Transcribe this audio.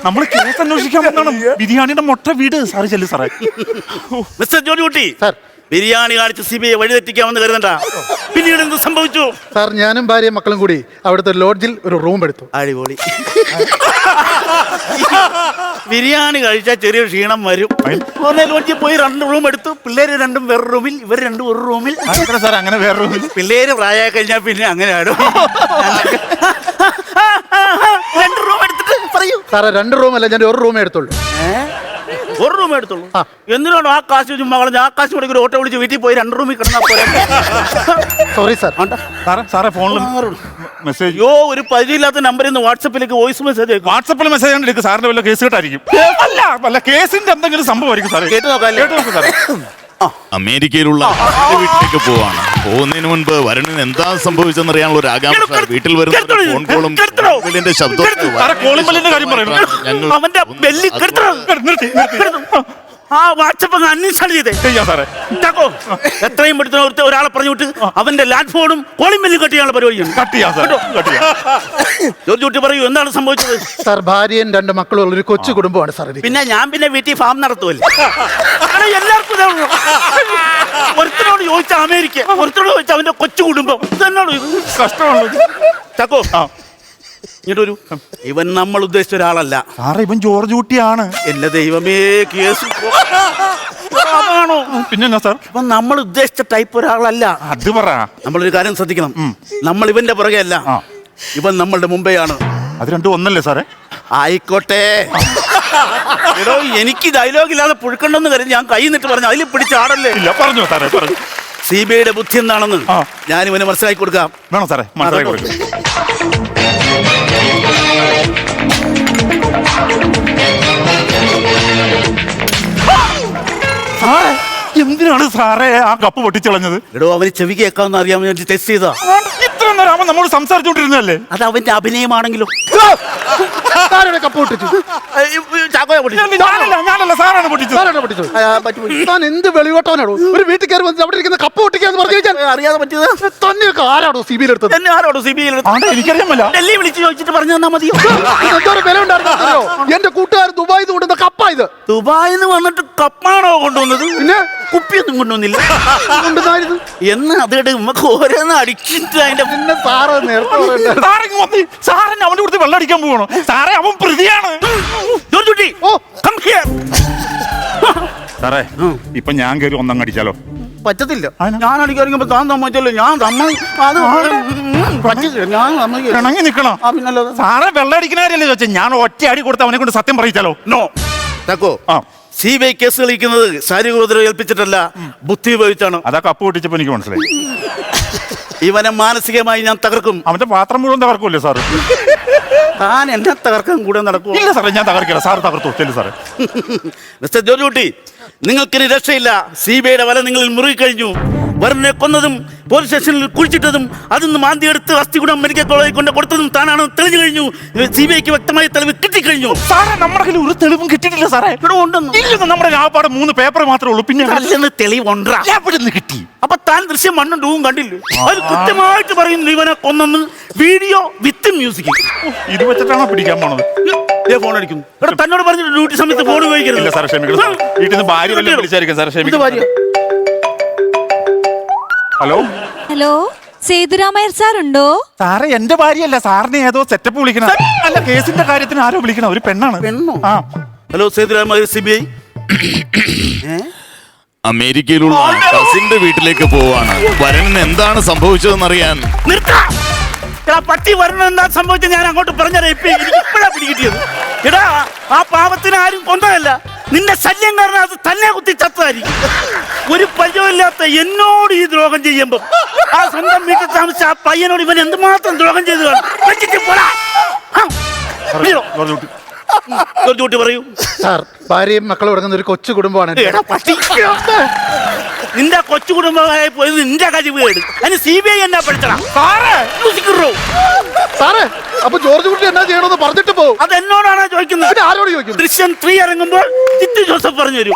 നമ്മൾ കേസ് അന്വേഷിക്കാൻ വന്നാണ്. ബിരിയാണിയുടെ മുട്ട വീട്. സാറ് ചെല്ലു സാറേ. മിസ്റ്റർ ജോർജ് കുട്ടി, ബിരിയാണി കാണിച്ച് CBI വഴിതെറ്റിക്കാമെന്ന് കരുതണ്ട. പിന്നീട് എന്ത് സംഭവിച്ചു? സാർ, ഞാനും ഭാര്യയും മക്കളും കൂടി അവിടുത്തെ ലോഡ്ജിൽ ഒരു റൂം എടുത്തു. അടിപൊളി. ബിരിയാണി കഴിച്ചാൽ ചെറിയ ക്ഷീണം വരും. ലോഡ്ജിൽ പോയി 2 റൂം എടുത്തു. പിള്ളേര് 2 വേറെ റൂമിൽ, ഇവർ 2 ഒരു റൂമിൽ. സാർ അങ്ങനെ വേറെ റൂമിൽ? പിള്ളേര് പ്രായമായി കഴിഞ്ഞാൽ പിന്നെ അങ്ങനെയാണ്. 2 റൂം എടുത്തിട്ട് പറയൂ സാറേ. 2 റൂമല്ല, ഞാൻ ഒരു റൂമേ എടുത്തുള്ളൂ. ഒരു റൂം എടുത്തുള്ളൂ? എന്തിനാണ് ആ കാശ് ചുമ്മാ കളഞ്ഞ? ആ കാശ് മുടക്കി ഒരു ഓട്ടോ വിളിച്ച് വീട്ടിൽ പോയി 2 റൂമിൽ കിടന്നാൽ പോലെ. Sorry sir. സാറേ ഫോണിൽ മെസ്സേജ്. ഒരു പരിചയമില്ലാത്ത നമ്പറിൽ നിന്ന് വാട്സപ്പിലേക്ക് വോയിസ് മെസ്സേജ്. വാട്സപ്പിൽ മെസ്സേജ് എടുക്കും. സാറിന്റെ വല്ല കേസ് കേട്ടായിരിക്കും. അല്ല കേസിന്റെ എന്തെങ്കിലും സംഭവമായിരിക്കും സാറേ. കേട്ട് നോക്കാം സാറേ. അമേരിക്കയിലുള്ള വീട്ടിലേക്ക് പോവാണ്. പോകുന്നതിന് മുൻപ് വരുണിന് എന്താ സംഭവിച്ചെന്നറിയാനുള്ള ഒരു ആകാംക്ഷ. വീട്ടിൽ വരുന്ന ഫോൺ കോളും ശബ്ദവും. അവന്റെ ബെല്ലി ആ വാട്സപ്പ് അന്വേഷണം ചെയ്തേ സാറേ. എത്രയും പെട്ടെന്ന് ഒരാളെ പറഞ്ഞു വിട്ട് അവന്റെ ലാൻഡ് ഫോണും കോളിംഗ് ബെല്ലും കട്ട് ചെയ്യാനുള്ള പരിപാടിയാണ്. ജോർജ് കുട്ടി പറയൂ, എന്താണ് സംഭവിച്ചത്? സാർ, ഭാര്യയും 2 മക്കളും ഉള്ള ഒരു കൊച്ചു കുടുംബമാണ് സാർ. പിന്നെ വീട്ടിൽ ഫാം നടത്തുമല്ലേ? എല്ലാവർക്കും ഒരുത്തനോട് ചോദിച്ച അമേരിക്ക, ഒരുത്തനോട് ചോദിച്ച അവന്റെ കൊച്ചു കുടുംബം. ഇതെന്നാണ് കഷ്ടമാണല്ലോ. ചക്കോ ഇങ്ങോട്ട് വരൂ. ഇവൻ നമ്മൾ ഉദ്ദേശിച്ച ഒരാളല്ല സാറേ. ഇവൻ ജോർജ് കുട്ടിയാണ്. എന്റെ ദൈവമേ, കേസ് ആണോ? പിന്നെ സാർ, ഇവൻ നമ്മൾ ഉദ്ദേശിച്ച ടൈപ്പ് ഒരാളല്ല. അത് പറ. നമ്മളൊരു കാര്യം ശ്രദ്ധിക്കണം. നമ്മൾ ഇവന്റെ പുറകെ അല്ല, ഇവൻ നമ്മളുടെ മുമ്പെയാണ്. അത് 2 ഒന്നല്ലേ സാറേ? ആയിക്കോട്ടെ. എടോ, എനിക്ക് ഡയലോഗ് ഇല്ലാതെ പുഴുക്കണ്ടെന്ന് കരുതി ഞാൻ കൈ നിട്ട് പറഞ്ഞു. അതിൽ പിടിച്ചാടല്ലേ? ഇല്ല, പറഞ്ഞു സാറേ, പറഞ്ഞു. CBIയുടെ ബുദ്ധി എന്താണെന്ന് ഞാൻ ഇവന് മനസ്സിലാക്കി കൊടുക്കാം. വേണോ സാറേ? മനസ്സിലാക്കി കൊടുക്കാം. എന്തിനാണ് സാറേ ആ കപ്പ് പൊട്ടിച്ചളഞ്ഞത്? എടോ, അവന് ചെവി കേൾക്കാമെന്ന് അറിയാൻ വേണ്ടി ടെസ്റ്റ് ചെയ്താ. ഇത്ര നേരം അവൻ നമ്മോട് സംസാരിച്ചോണ്ടിരുന്നല്ലേ? അത് അവന്റെ അഭിനയമാണെങ്കിലും. കപ്പ് പൊട്ടിച്ചു. ഞാനല്ല, സാറാണ് പൊട്ടിച്ചത്. താൻ എന്ത് വെളിവട്ടവനാണോ? ഒരു വീട്ടിൽ കയറി വന്നിട്ട് അവിടെ ഇരിക്കുന്ന കപ്പ് പൊട്ടിക്കാന്ന് പറഞ്ഞു അറിയാതെ പറ്റിയത് തന്നെയൊക്കെ ആരാണോ CBI എടുത്തത്? എന്നെ ആരോടോ CBI? എനിക്കറിയാമല്ല. ഡൽഹി വിളിച്ച് ചോദിച്ചിട്ട് പറഞ്ഞു തന്നാ മതിയോ? എന്തോരം വില ഉണ്ടായിരുന്നോ? എന്റെ കൂട്ടുകാർ ദുബായിൽ നിന്ന് കൊണ്ടുവന്ന കപ്പാ ഇത്. ദുബായിൽ നിന്ന് വന്നിട്ട് കപ്പാണോ കൊണ്ടുവന്നത്? പിന്നെ കുപ്പിയൊന്നും കൊണ്ടുവന്നില്ല. കൊണ്ടുവന്നായിരുന്നു എന്ന് അതിടെ നമുക്ക് ഓരോന്ന് അടിച്ചിട്ട് അതിന്റെ പിന്നെ സാറ് നേരത്തെ സാറിന് അവന്റെ കൂടുതൽ വെള്ളം അടിക്കാൻ പോകണോ? സാറേ, അവൻ പ്രതിയാണ്. സാറേ, ഇപ്പൊ ഞാൻ കയറി ഒന്നങ്ങ് അടിച്ചാലോ? പറ്റത്തില്ല. ഞാൻ അടിക്കാറിയുമ്പോ താൻ സമ്മതിച്ചല്ലോ. ഞാൻ ഇണങ്ങി നിക്കണം. സാറേ, വെള്ളം അടിക്കണാരല്ലേ ചോദിച്ചാ? ഞാൻ ഒറ്റ അടി കൊടുത്ത് അവനെ കൊണ്ട് സത്യം പറയിച്ചാലോ? നോ ചക്കോ. CBI കേസ് കളിക്കുന്നത് ശാരീരിക ഉപദ്രവം ഏൽപ്പിച്ചിട്ടല്ല, ബുദ്ധി ഉപയോഗിച്ചാണ്. അതാ കപ്പ് പൊട്ടിച്ചപ്പോ എനിക്ക് മനസ്സിലായി. ഇവനെ മാനസികമായി ഞാൻ തകർക്കും. അവന്റെ പാത്രം മുഴുവൻ തകർക്കൂല്ലേ സാറ്? താൻ എന്നെ തകർക്കാൻ കൂടെ നടക്കും. ഇല്ല സാറേ, ഞാൻ തകർക്കില്ല. സാറ് തകർത്തു ചെല്ലു സാറേ. മിസ്റ്റർ ജോർജ് കുട്ടി, നിങ്ങൾക്കിനി രക്ഷയില്ല. CBIയുടെ വല നിങ്ങളിൽ മുറുകിക്കഴിഞ്ഞു. വരുണിനെ കൊന്നതും പോലീസ് സ്റ്റേഷനിൽ കുഴിച്ചിട്ടതും അതിന്ന് മാന്തിയെടുത്ത് അസ്ഥികുടം മെഡിക്കൽ കോളേജിൽ കൊണ്ട് കൊടുത്തതും താനാണ് തെളിഞ്ഞു കഴിഞ്ഞു. CBIക്ക് വ്യക്തമായ തെളിവ് കിട്ടിക്കഴിഞ്ഞു. സാറേ, നമ്മുടെ കയ്യിൽ ഒരു തെളിവും കിട്ടിയിട്ടില്ല സാറേ. ഇല്ലെന്ന് നമ്മുടെ ആപ്പാട് 3 പേപ്പർ മാത്രമേ ഉള്ളൂ. പിന്നെ തെളിവുണ്ടാ കിട്ടി. അപ്പൊ താൻ ദൃശ്യം 1 ഉം 2 ഉം കണ്ടില്ലേ? അത് കൃത്യമായിട്ട് പറയുന്നു ഇവനെ കൊന്നെന്ന്. Video with music. ഇത് വെച്ചിട്ടാണോ പിടിക്കാൻ പോണത്? ഫോൺ അടിക്കുന്നു. ഇവിടെ തന്നോട് പറഞ്ഞിട്ട് ഡ്യൂട്ടി സമയത്ത് ഫോൺ ഉപയോഗിക്കരുത്. സാർ ക്ഷമിക്കണം. വീട്ടിൽ നിന്ന് ഭാര്യ വിളിച്ചായിരിക്കും സാർ. ക്ഷമിക്കണം. ഹലോ ഹലോ, സേതുരാമയ്യർ സാർ ഉണ്ടോ? സാറേ, എന്റെ ഭാര്യയല്ല. സാറിനെ ഏതോ സെറ്റപ്പ് വിളിക്കണം. അല്ല, കേസിന്റെ കാര്യത്തിന് ആരോ വിളിക്കണം. ഒരു പെണ്ണാണ്. Hello, Sethurama Iyer CBI. അമേരിക്കയിലുള്ള കസിന്റെ വീട്ടിലേക്ക് പോവാണ്. വരുണിന് എന്താണ് സംഭവിച്ചതെന്നറിയാൻ. പട്ടി വരുന്ന എന്താ സംഭവിച്ചത് ഞാൻ അങ്ങോട്ട് പറഞ്ഞാൽ ഇപ്പോഴാ പിടികിട്ടിയത്. എടാ, ആ പാവത്തിന് ആരും കൊന്നതല്ല, നിന്റെ ശല്യം കാരണം അത് തന്നെ കുത്തി ചത്തായിരിക്കും. ഒരു പരിചയമില്ലാത്ത എന്നോട് ഈ ദ്രോഹം ചെയ്യുമ്പോ ആ സ്വന്തം വീട്ടിൽ താമസിച്ച ആ പയ്യനോട് ഇവൻ എന്തുമാത്രം ദ്രോഹം ചെയ്തു കാണും. പറയൂ സാർ. ഭാര്യയും മക്കളും അടങ്ങുന്ന ഒരു കൊച്ചു കുടുംബമാണ്. നിന്റെ കൊച്ചു കുടുംബമായി പോയത് നിന്റെ കഴിവുകേട്. അതിന് CBI എന്നാ പഠിച്ചടാ സാറേ? അപ്പൊ ജോർജ് കുട്ടി എന്നാ ചെയ്യണമെന്ന് പറഞ്ഞിട്ട് പോകും. അത് എന്നോടാണോ ചോദിക്കുന്നത്? ആരോട് ചോദിക്കും? ദൃശ്യം 3 ഇറങ്ങുമ്പോൾ ജിത്തു ജോസഫ് പറഞ്ഞു തരും.